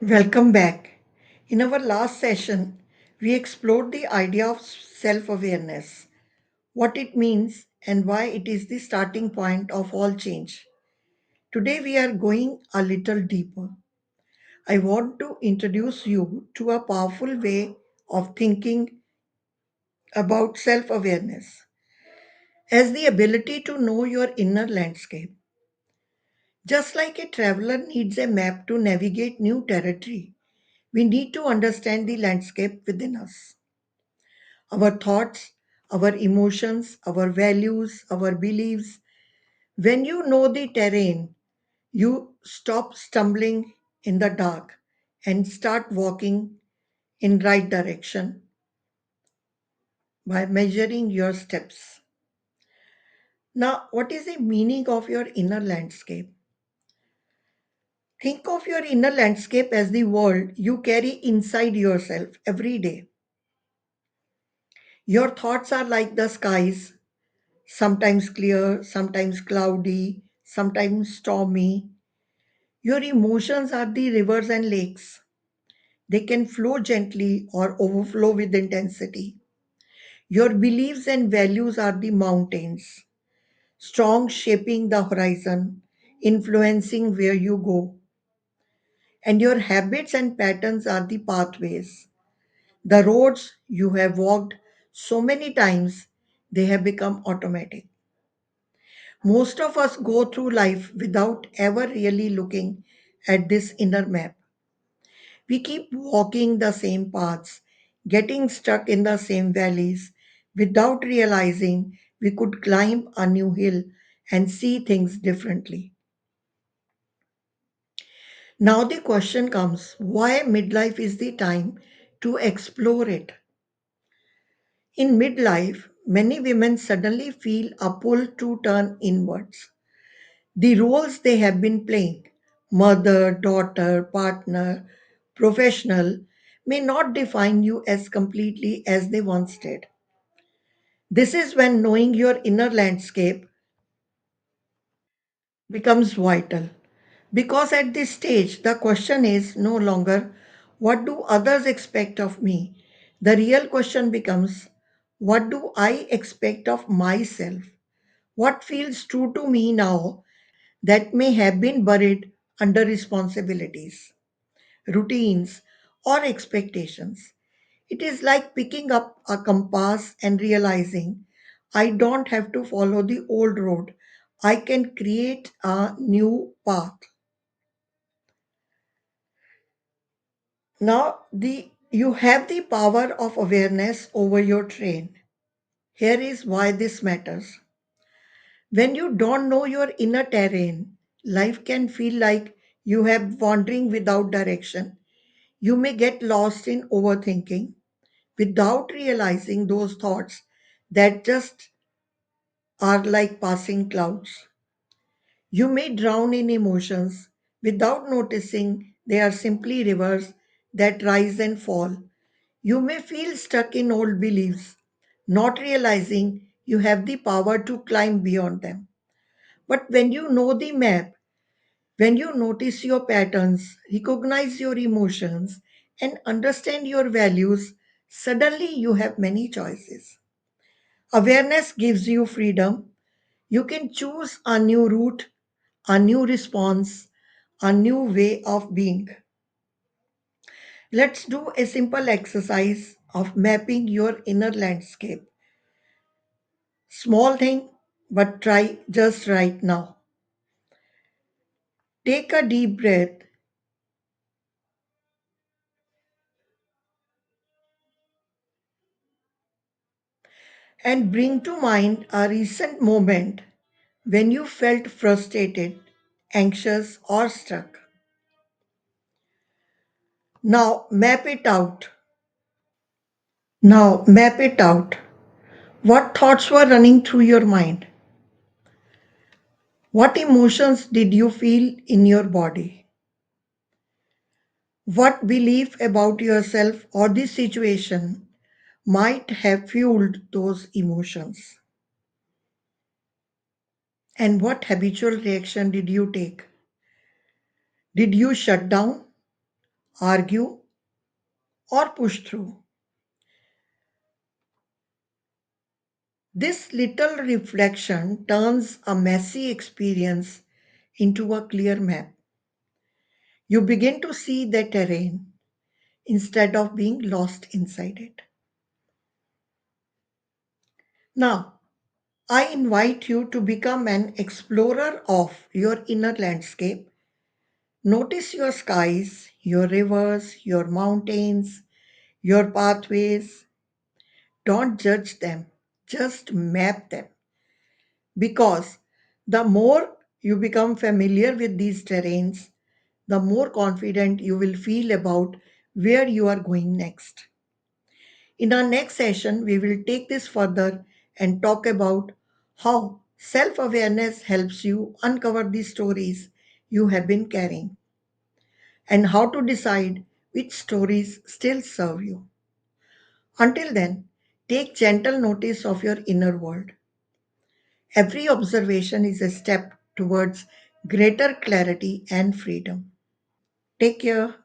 Welcome back. In our last session, we explored the idea of self awareness, what it means, and why it is the starting point of all change. Today, we are going a little deeper. I want to introduce you to a powerful way of thinking about self awareness as the ability to know your inner landscape. Just like a traveler needs a map to navigate new territory, we need to understand the landscape within us. Our thoughts, our emotions, our values, our beliefs. When you know the terrain, you stop stumbling in the dark and start walking in right direction by measuring your steps. Now, what is the meaning of your inner landscape? Think of your inner landscape as the world you carry inside yourself every day. Your thoughts are like the skies, sometimes clear, sometimes cloudy, sometimes stormy. Your emotions are the rivers and lakes. They can flow gently or overflow with intensity. Your beliefs and values are the mountains, strong shaping the horizon, influencing where you go. And your habits and patterns are the pathways, the roads you have walked so many times they have become automatic. Most of us go through life without ever really looking at this inner map. We keep walking the same paths, getting stuck in the same valleys without realizing we could climb a new hill and see things differently. Now, the question comes, why midlife is the time to explore it? In midlife, many women suddenly feel a pull to turn inwards. The roles they have been playing, mother, daughter, partner, professional, may not define you as completely as they once did. This is when knowing your inner landscape becomes vital. Because at this stage, the question is no longer, what do others expect of me? The real question becomes, what do I expect of myself? What feels true to me now that may have been buried under responsibilities, routines, or expectations? It is like picking up a compass and realizing I don't have to follow the old road. I can create a new path. Now the you have the power of awareness over your train. Here is why this matters. When you don't know your inner terrain, life can feel like you have wandering without direction. You may get lost in overthinking without realizing those thoughts that just are like passing clouds. You may drown in emotions without noticing they are simply rivers that rise and fall. You may feel stuck in old beliefs, not realizing you have the power to climb beyond them. But when you know the map, when you notice your patterns, recognize your emotions, and understand your values, suddenly you have many choices. Awareness gives you freedom. You can choose a new route, a new response, a new way of being. Let's do a simple exercise of mapping your inner landscape. Small thing, but try just right now. Take a deep breath and bring to mind a recent moment when you felt frustrated, anxious, or stuck. Now map it out. Now map it out. What thoughts were running through your mind? What emotions did you feel in your body? What belief about yourself or the situation might have fueled those emotions? And what habitual reaction did you take? Did you shut down? argue, or push through. This little reflection turns a messy experience into a clear map. You begin to see the terrain instead of being lost inside it. Now, I invite you to become an explorer of your inner landscape. Notice your skies, your rivers, your mountains, your pathways. Don't judge them, just map them. Because the more you become familiar with these terrains, the more confident you will feel about where you are going next. In our next session, we will take this further and talk about how self awareness helps you uncover the stories you have been carrying and how to decide which stories still serve you. Until then, take gentle notice of your inner world. Every observation is a step towards greater clarity and freedom. Take care.